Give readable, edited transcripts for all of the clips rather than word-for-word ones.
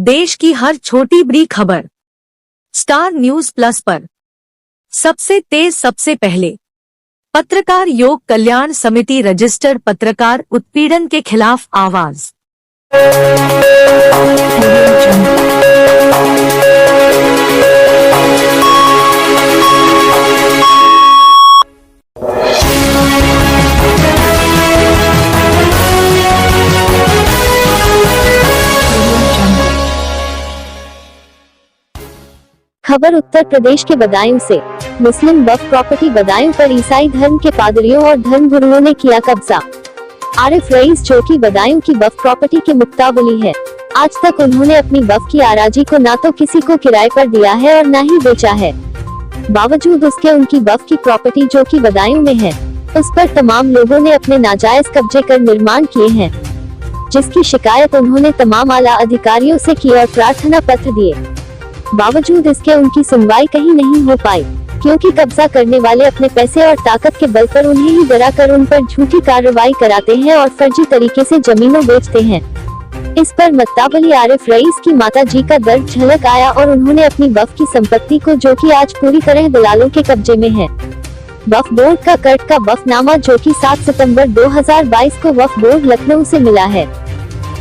देश की हर छोटी बड़ी खबर स्टार न्यूज प्लस पर सबसे तेज सबसे पहले। पत्रकार योग कल्याण समिति रजिस्टर्ड पत्रकार उत्पीड़न के खिलाफ आवाज। खबर उत्तर प्रदेश के बदायूं से। मुस्लिम वक्फ प्रॉपर्टी बदायूं पर ईसाई धर्म के पादरियों और धर्मगुरुओं ने किया कब्जा। आरिफ रईस जो कि बदायूं की वक्फ प्रॉपर्टी के मुक्ताबली है, आज तक उन्होंने अपनी वक्फ की आराजी को ना तो किसी को किराए पर दिया है और न ही बेचा है। बावजूद उसके उनकी वक्फ की प्रॉपर्टी जो कि बदायूं में है, उस पर तमाम लोगों ने अपने नाजायज कब्जे कर निर्माण किए हैं, जिसकी शिकायत उन्होंने तमाम आला अधिकारियों से की और प्रार्थना पत्र दिए। बावजूद इसके उनकी सुनवाई कहीं नहीं हो पाई, क्योंकि कब्जा करने वाले अपने पैसे और ताकत के बल पर उन्हें ही डरा कर उन पर झूठी कार्रवाई कराते हैं और फर्जी तरीके से जमीनों बेचते हैं। इस पर मुक्ताबली आरिफ रईस की माता जी का दर्द झलक आया और उन्होंने अपनी वक्फ की संपत्ति को, जो कि आज पूरी तरह दलालों के कब्जे में है, वक्फ बोर्ड का कर्ट का वक्फनामा जो कि 7 सितंबर 2022 को वक्फ बोर्ड लखनऊ से मिला है,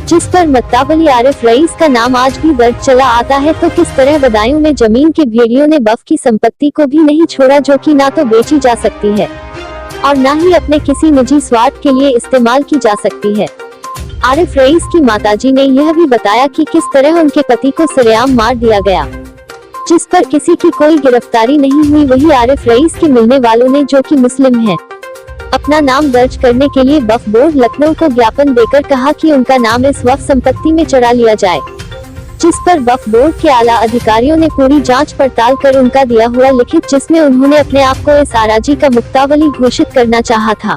जिस पर मुक्ताबली आरिफ रईस का नाम आज भी दर्ज चला आता है, तो किस तरह बदायूं में जमीन के भेड़ियों ने वक्फ की संपत्ति को भी नहीं छोड़ा, जो कि ना तो बेची जा सकती है और न ही अपने किसी निजी स्वार्थ के लिए इस्तेमाल की जा सकती है। आरिफ रईस की माताजी ने यह भी बताया कि किस तरह उनके पति को सरेआम मार दिया गया, जिस पर किसी की कोई गिरफ्तारी नहीं हुई। वही आरिफ रईस के मिलने वालों ने, जो कि मुस्लिम हैं, अपना नाम दर्ज करने के लिए वक्फ बोर्ड लखनऊ को ज्ञापन देकर कहा कि उनका नाम इस वक्फ संपत्ति में चढ़ा लिया जाए, जिस पर वक्फ बोर्ड के आला अधिकारियों ने पूरी जांच पड़ताल कर उनका दिया हुआ लिखित, जिसमें उन्होंने अपने आप को इस आराजी का मुक्ताबली घोषित करना चाहा था,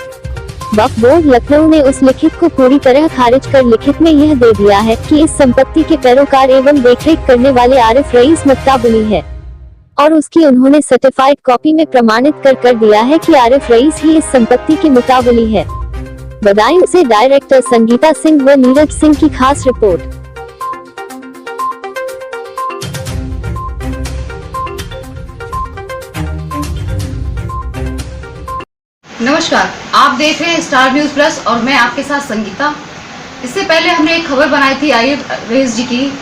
वक्फ बोर्ड लखनऊ ने उस लिखित को पूरी तरह खारिज कर लिखित में यह दे दिया है कि इस संपत्ति के पैरोकार एवं देखरेख करने वाले आरिफ रईस मुक्ताबली है और उसकी उन्होंने सर्टिफाइड कॉपी में प्रमाणित कर दिया है कि आरिफ रईस ही इस संपत्ति की मुताबली है। बदायूं से डायरेक्टर संगीता सिंह व नीरज सिंह की खास रिपोर्ट। नमस्कार, आप देख रहे हैं स्टार न्यूज प्लस और मैं आपके साथ संगीता। इससे पहले हमने एक खबर बनाई थी आरिफ रईस जी की,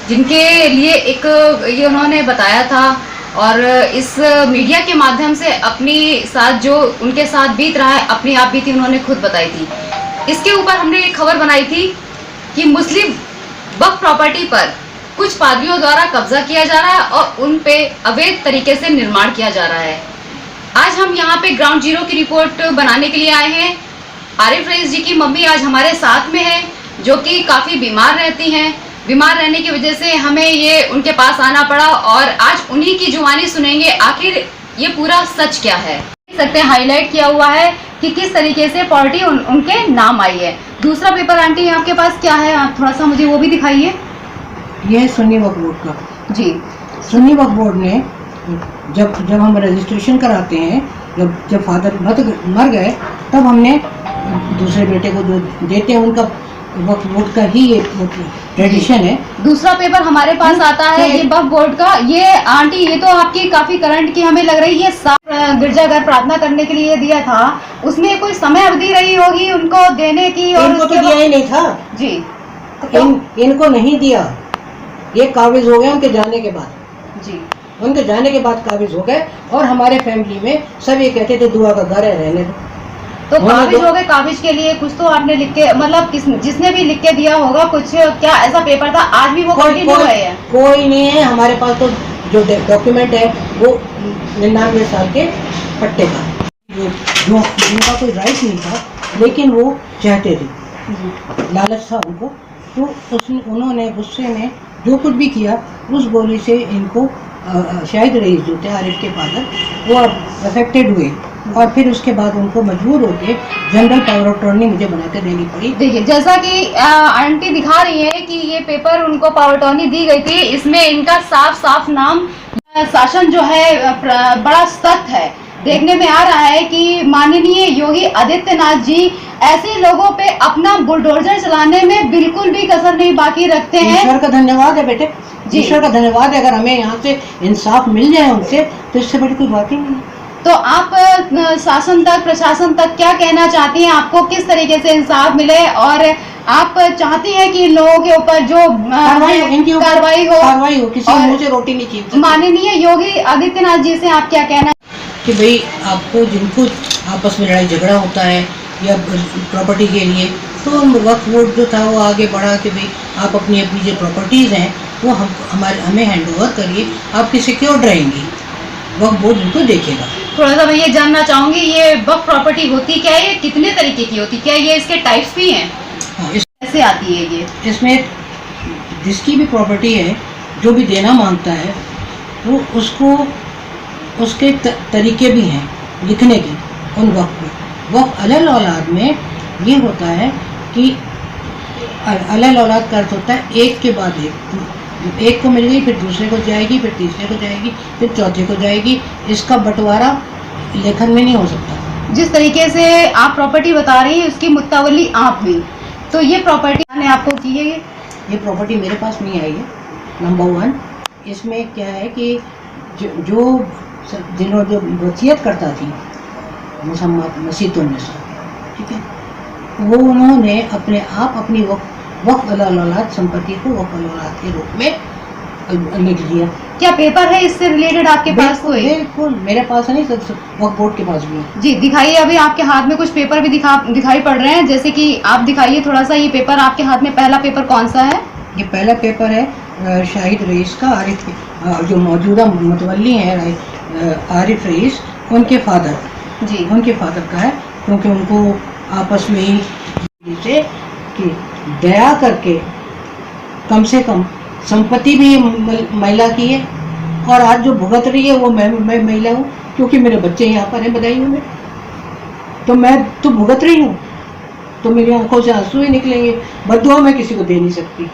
जिनके लिए एक ये उन्होंने बताया था और इस मीडिया के माध्यम से अपनी साथ जो उनके साथ बीत रहा है, अपनी आप बीती उन्होंने खुद बताई थी। इसके ऊपर हमने एक खबर बनाई थी कि मुस्लिम वक्फ प्रॉपर्टी पर कुछ पादरियों द्वारा कब्जा किया जा रहा है और उन पे अवैध तरीके से निर्माण किया जा रहा है। आज हम यहाँ पे ग्राउंड जीरो की रिपोर्ट बनाने के लिए आए हैं। आरिफ रईस जी की मम्मी आज हमारे साथ में है, जो कि काफ़ी बीमार रहती हैं। बीमार रहने की वजह से हमें ये उनके पास आना पड़ा और आज उन्हीं की जुबानी सुनेंगे आखिर ये पूरा सच क्या है। देख सकते हैं हाईलाइट किया हुआ है कि किस तरीके से प्रॉपर्टी उनके नाम आई है। दूसरा पेपर आंटी आपके पास क्या है, आप थोड़ा सा मुझे वो भी दिखाइए। ये है सुन्नी वक्फ बोर्ड का जी। सुन्नी वक्फ बोर्ड ने जब हम रजिस्ट्रेशन कराते हैं, जब फादर मर गए, तब हमने दूसरे बेटे को जो देते हैं, उनका वक्फ बोर्ड का ही ये ट्रेडिशन है। दूसरा पेपर हमारे पास आता है ये वक्फ बोर्ड का। ये आंटी ये तो आपकी काफी करंट की हमें लग रही है। गिरजाघर प्रार्थना करने के लिए दिया था, उसमें कोई समय अवधि रही होगी उनको देने की, और इनको तो दिया ही नहीं था जी। इनको नहीं दिया, ये काबिज हो गए उनके जाने के बाद जी। उनके जाने के बाद काबिज हो गए और हमारे फैमिली में सब ये कहते थे दुआ का घर है, रहने दो। तो काबिज हो गए, काबिज के लिए कुछ तो आपने लिख के, मतलब जिसने भी लिख के दिया होगा कुछ, क्या ऐसा पेपर था? आज भी वो कंटिन्यू है? कोई नहीं है हमारे पास। तो जो डॉक्यूमेंट है वो 99 साल के पट्टे का, जो जिनका कोई राइट नहीं था, लेकिन वो चाहते थे, लालच था उनको, तो उन्होंने गुस्से में जो कुछ भी किया, उस गोली से इनको शाहिद रईस जो थे आरिफ के फादर, वो अफेक्टेड हुए और फिर उसके बाद उनको मजबूर होके जनरल पावर ऑफ अटॉर्नी मुझे बनाकर देनी पड़ी। देखिए, जैसा कि आंटी दिखा रही है कि ये पेपर उनको पावर अटॉर्नी दी गई थी, इसमें इनका साफ साफ नाम, शासन जो है बड़ा सख्त है देखने में आ रहा है कि माननीय योगी आदित्यनाथ जी ऐसे लोगों पे अपना बुलडोजर चलाने में बिल्कुल भी कसर नहीं बाकी रखते हैं। ईश्वर का धन्यवाद है बेटे, जी। ईश्वर का धन्यवाद है। अगर हमें यहाँ से इंसाफ मिल जाए उनसे तो इससे बड़ी कोई बात ही नहीं। तो आप शासन तक, प्रशासन तक क्या कहना चाहती हैं? आपको किस तरीके से इंसाफ मिले और आप चाहती हैं कि इन लोगों के ऊपर जो कार्रवाई हो, किसी के मुंह से रोटी नहीं छीन सकती। माननीय योगी आदित्यनाथ जी से आप क्या कहना कि भाई आपको जिनको आपस में लड़ाई झगड़ा होता है या प्रॉपर्टी के लिए, तो वक्फ बोर्ड जो था वो आगे बढ़ा कि भाई आप अपनी अपनी जो प्रॉपर्टीज़ हैं वो हमें हैंड ओवर करिए, आपकी सिक्योर्ड रहेंगी, वक्फ बोर्ड उनको देखेगा। थोड़ा सा मैं ये जानना चाहूंगी, ये वक्फ प्रॉपर्टी होती क्या है, ये कितने तरीके की होती, क्या ये इसके टाइप्स भी हैं? हाँ, कैसे आती है ये? इसमें जिसकी भी प्रॉपर्टी है, जो भी देना मांगता है वो उसको उसके तरीके भी हैं लिखने के उन वक्फ में। वक्फ अलल औलाद में ये होता है कि अलल औलाद का अर्थ होता है एक के बाद एक को मिल गई, फिर दूसरे को जाएगी, फिर तीसरे को जाएगी, फिर चौथे को जाएगी। इसका बंटवारा लेखन में नहीं हो सकता। जिस तरीके से आप प्रॉपर्टी बता रही हैं उसकी मुत्तावली आप भी, तो ये प्रॉपर्टी ने आपको की है? ये प्रॉपर्टी मेरे पास नहीं आई है, नंबर 1। इसमें क्या है कि जो वसीयत करता थी मुसम्मत मसीतुन्निसा, ठीक है, वो उन्होंने अपने आप अपनी वक्फ अलल औलाद संपत्ति को वक्फ अलल औलाद के रूप में लिख दिया। क्या पेपर है इससे रिलेटेड आपके पास कोई? बिल्कुल मेरे पास नहीं, सब वक्फ बोर्ड के पास भी है। जी दिखाइए, अभी आपके हाथ में कुछ पेपर भी दिखाई पड़ रहे हैं, जैसे कि आप दिखाइए थोड़ा सा ये पेपर आपके हाथ में। पहला पेपर कौन सा है? ये पहला पेपर है शाहिद रईस का, आरिफ जो मौजूदा मुतवल्ली हैं आरिफ रईस, उनके फादर जी, उनके फादर का है, क्योंकि उनको आपस में ही से कि दया करके कम से कम संपत्ति भी महिला की है, और आज जो भुगत रही है वो मैं महिला हूँ, क्योंकि मेरे बच्चे यहाँ पर हैं बदायूं में, तो मैं तो भुगत रही हूँ, तो मेरी आंखों से आंसू ही निकलेंगे। बद्दुआ मैं किसी को दे नहीं सकती,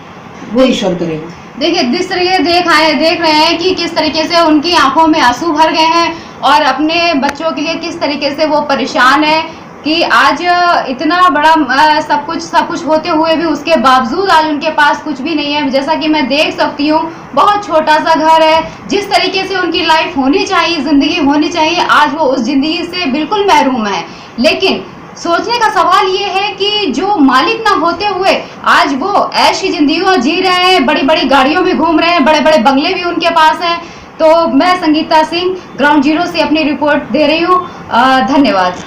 वो ईश्वर करेगा। देखिए जिस तरीके देख रहे हैं कि किस तरीके से उनकी आंखों में आंसू भर गए हैं और अपने बच्चों के लिए किस तरीके से वो परेशान है कि आज इतना बड़ा सब कुछ होते हुए भी उसके बावजूद आज उनके पास कुछ भी नहीं है। जैसा कि मैं देख सकती हूँ, बहुत छोटा सा घर है। जिस तरीके से उनकी लाइफ होनी चाहिए, ज़िंदगी होनी चाहिए, आज वो उस ज़िंदगी से बिल्कुल महरूम है। लेकिन सोचने का सवाल ये है कि जो मालिक ना होते हुए आज वो ऐसी जिंदगी जी रहे हैं, बड़ी बड़ी गाड़ियों में घूम रहे हैं, बड़े बड़े बंगले भी उनके पास हैं। तो मैं संगीता सिंह ग्राउंड जीरो से अपनी रिपोर्ट दे रही हूँ। धन्यवाद।